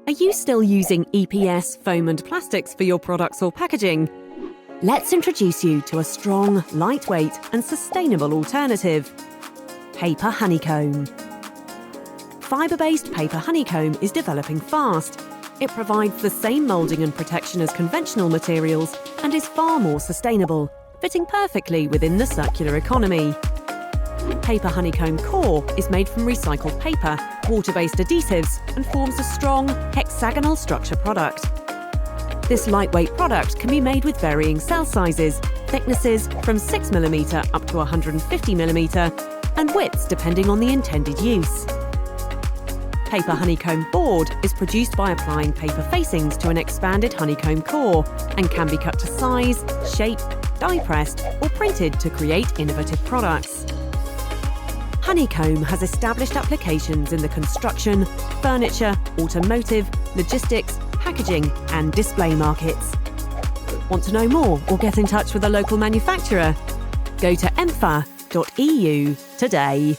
Are you still using EPS, foam and plastics for your products or packaging? Let's introduce you to a strong, lightweight and sustainable alternative. Paper Honeycomb. Fibre-based paper honeycomb is developing fast. It provides the same moulding and protection as conventional materials and is far more sustainable, fitting perfectly within the circular economy. Paper Honeycomb Core is made from recycled paper, water-based adhesives and forms a strong, hexagonal structure product. This lightweight product can be made with varying cell sizes, thicknesses from 6mm up to 150mm, and widths depending on the intended use. Paper Honeycomb Board is produced by applying paper facings to an expanded honeycomb core and can be cut to size, shape, die-pressed or printed to create innovative products. Honeycomb has established applications in the construction, furniture, automotive, logistics, packaging and display markets. Want to know more or get in touch with a local manufacturer? Go to empha.eu today.